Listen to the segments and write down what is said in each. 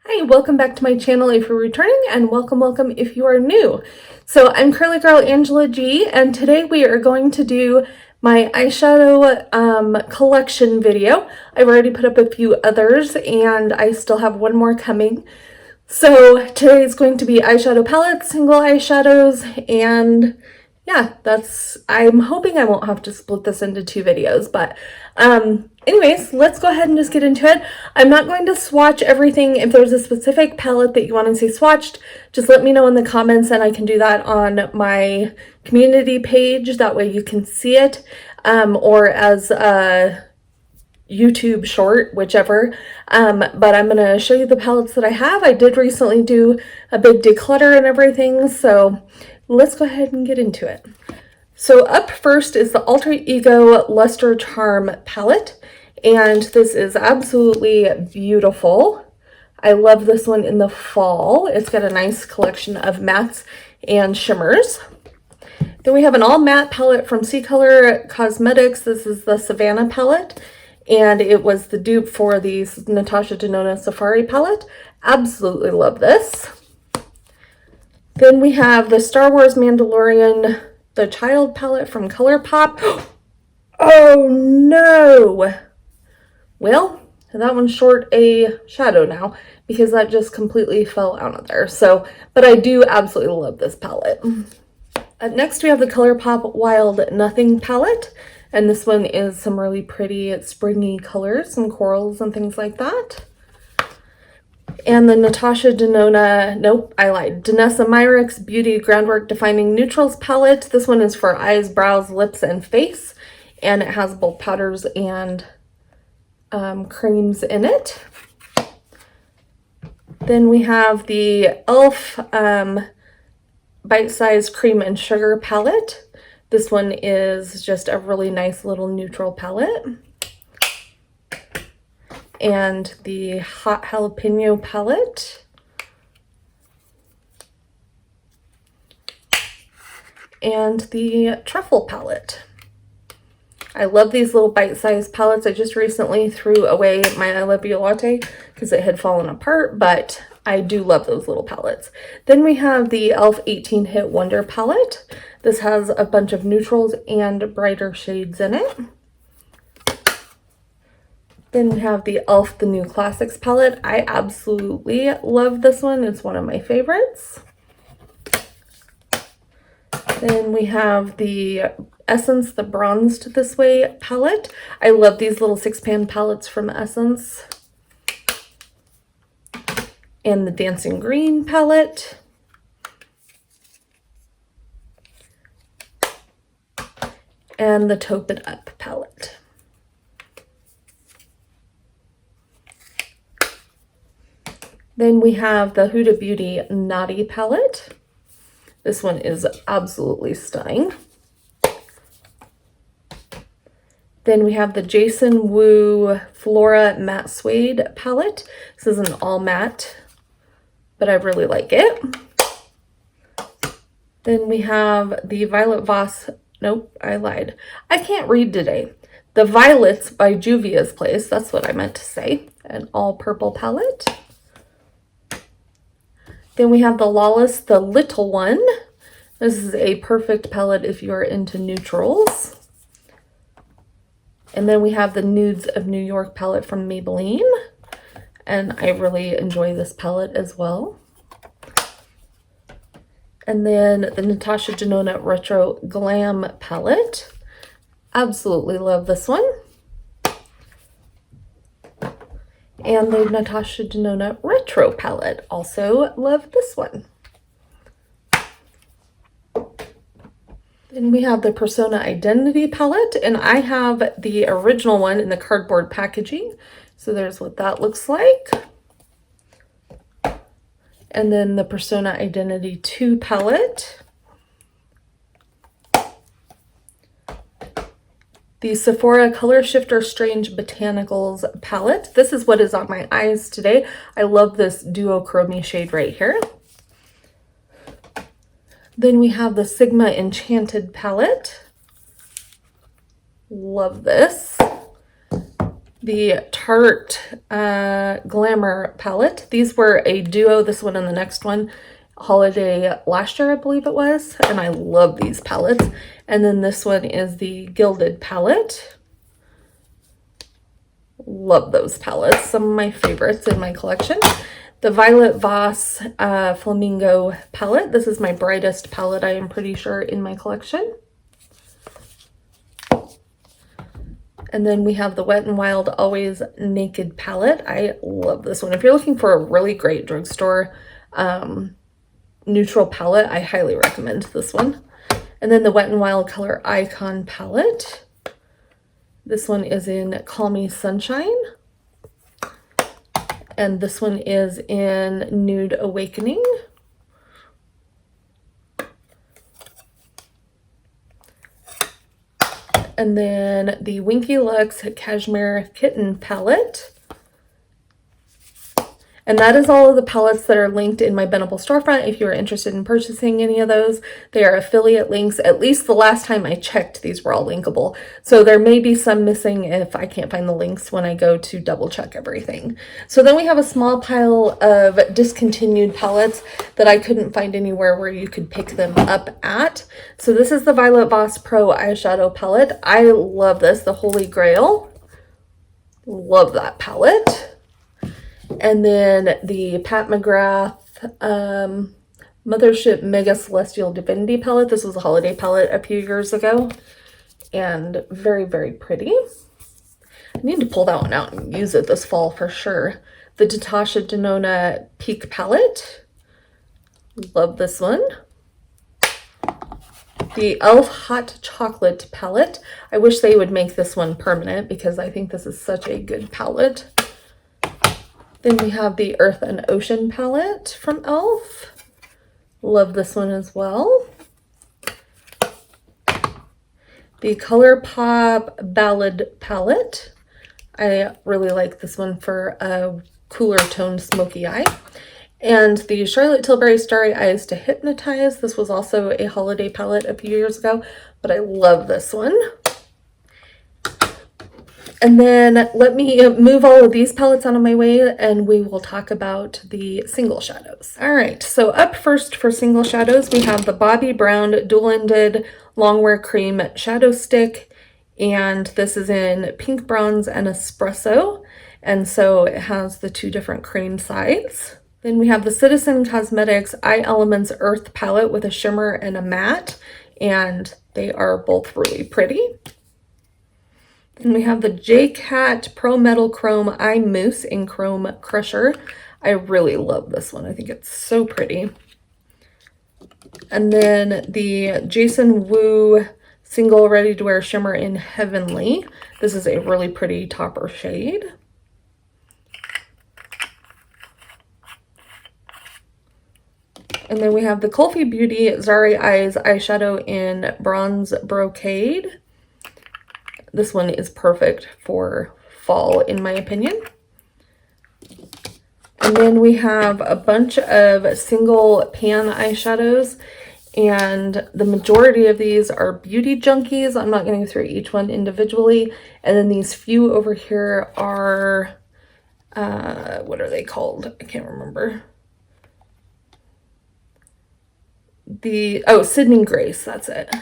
Hi, welcome back to my channel if you're returning, and welcome if you are new. So I'm Curly Girl Angela G, and today we are going to do my eyeshadow collection video. I've already put up a few others, and I still have one more coming. So today is going to be eyeshadow palettes, single eyeshadows, and yeah, I'm hoping I won't have to split this into two videos, but anyways, let's go ahead and just get into it. I'm not going to swatch everything. If there's a specific palette that you want to see swatched, just let me know in the comments and I can do that on my community page. That way you can see it, or as a YouTube short, whichever. But I'm going to show you the palettes that I have. I did recently do a big declutter and everything, so let's go ahead and get into it. So up first is the Alter Ego Luster Charm palette, and this is absolutely beautiful. I love this one in the fall. It's got a nice collection of mattes and shimmers. Then we have an all matte palette from C Color Cosmetics. This is the Savannah palette, and it was the dupe for the Natasha Denona Safari palette. Absolutely love this. Then we have the Star Wars Mandalorian The Child palette from ColourPop. Oh no! Well, that one's short a shadow now because that just completely fell out of there. So, but I do absolutely love this palette. Next we have the ColourPop Wild Nothing palette. And this one is some really pretty springy colors, some corals and things like that. And the Natasha Denona, nope, I lied, Danessa Myricks Beauty Groundwork Defining Neutrals palette. This one is for eyes, brows, lips, and face. And it has both powders and creams in it. Then we have the e.l.f. Bite Size Cream and Sugar palette. This one is just a really nice little neutral palette. And the Hot Jalapeno palette. And the Truffle palette. I love these little bite-sized palettes. I just recently threw away my I Love You latte because it had fallen apart, but I do love those little palettes. Then we have the e.l.f. 18 Hit Wonder palette. This has a bunch of neutrals and brighter shades in it. Then we have the e.l.f. The New Classics palette. I absolutely love this one. It's one of my favorites. Then we have the Essence The Bronzed This Way palette. I love these little 6-pan palettes from Essence. And the Dancing Green palette. And the Taupe It Up palette. Then we have the Huda Beauty Naughty palette. This one is absolutely stunning. Then we have the Jason Wu Flora Matte Suede palette. This is an all matte, but I really like it. Then we have the Violet Voss, nope, I lied. I can't read today. The Violets by Juvia's Place, that's what I meant to say. An all purple palette. Then we have the Lawless, the Little One. This is a perfect palette if you're into neutrals. And then we have the Nudes of New York palette from Maybelline. And I really enjoy this palette as well. And then the Natasha Denona Retro Glam palette. Absolutely love this one. And the Natasha Denona Retro palette. Also love this one. Then we have the Persona Identity palette, and I have the original one in the cardboard packaging. So there's what that looks like. And then the Persona Identity 2 palette. The Sephora Color Shifter Strange Botanicals palette. This is what is on my eyes today. I love this duochrome shade right here. Then we have the Sigma Enchanted palette. Love this. the Tarte Glamour palette. These were a duo, this one and the next one, holiday last year, I believe it was, and I love these palettes. And then this one is the Gilded palette. Love those palettes, some of my favorites in my collection. The Violet Voss Flamingo palette. This is my brightest palette, I am pretty sure, in my collection. And then we have the Wet n Wild Always Naked palette. I love this one. If you're looking for a really great drugstore neutral palette, I highly recommend this one. And then the Wet n Wild Color Icon palette. This one is in Call Me Sunshine. And this one is in Nude Awakening. And then the Winky Lux Cashmere Kitten palette. And that is all of the palettes that are linked in my Bendable storefront. If you are interested in purchasing any of those, they are affiliate links. At least the last time I checked, these were all linkable. So there may be some missing if I can't find the links when I go to double check everything. So then we have a small pile of discontinued palettes that I couldn't find anywhere where you could pick them up at. So this is the Violet Voss Pro eyeshadow palette. I love this, the Holy Grail. Love that palette. And then the Pat McGrath Mothership Mega Celestial Divinity palette. This was a holiday palette a few years ago. And very, very pretty. I need to pull that one out and use it this fall for sure. The Natasha Denona Peak palette. Love this one. The e.l.f. Hot Chocolate palette. I wish they would make this one permanent because I think this is such a good palette. Then we have the Earth and Ocean palette from e.l.f. Love this one as well. The ColourPop Ballad palette. I really like this one for a cooler toned smoky eye. And the Charlotte Tilbury Starry Eyes to Hypnotize. This was also a holiday palette a few years ago, but I love this one. And then let me move all of these palettes out of my way and we will talk about the single shadows. All right, so up first for single shadows, we have the Bobbi Brown Dual-Ended Longwear Cream Shadow Stick. And this is in Pink Bronze and Espresso. And so it has the two different cream sides. Then we have the Citizen Cosmetics Eye Elements Earth palette with a shimmer and a matte. And they are both really pretty. Then we have the J-Cat Pro Metal Chrome Eye Mousse in Chrome Crusher. I really love this one. I think it's so pretty. And then the Jason Wu Single Ready to Wear Shimmer in Heavenly. This is a really pretty topper shade. And then we have the Kulfi Beauty Zari Eyes eyeshadow in Bronze Brocade. This one is perfect for fall, in my opinion. And then we have a bunch of single pan eyeshadows, and the majority of these are Beauty Junkies. I'm not going to go through each one individually. And then these few over here are, what are they called? I can't remember. Sydney Grace, that's it.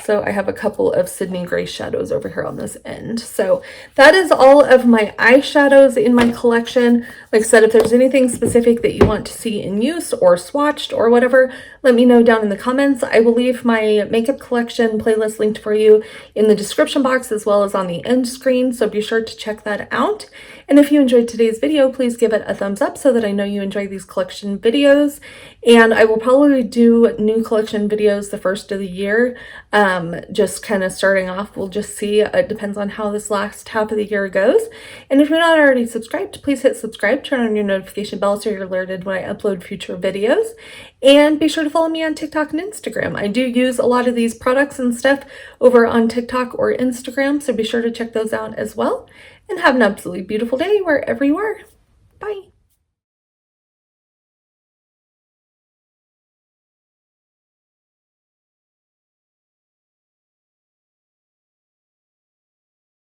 So I have a couple of Sydney Grace shadows over here on this end. So that is all of my eyeshadows in my collection. Like I said, if there's anything specific that you want to see in use or swatched or whatever, let me know down in the comments. I will leave my makeup collection playlist linked for you in the description box as well as on the end screen. So be sure to check that out. And if you enjoyed today's video, please give it a thumbs up so that I know you enjoy these collection videos. And I will probably do new collection videos the first of the year. Just kind of starting off, we'll just see. It depends on how this last half of the year goes. And if you're not already subscribed, please hit subscribe, turn on your notification bell so you're alerted when I upload future videos. And be sure to follow me on TikTok and Instagram. I do use a lot of these products and stuff over on TikTok or Instagram, so be sure to check those out as well. And have an absolutely beautiful day wherever you are. Bye.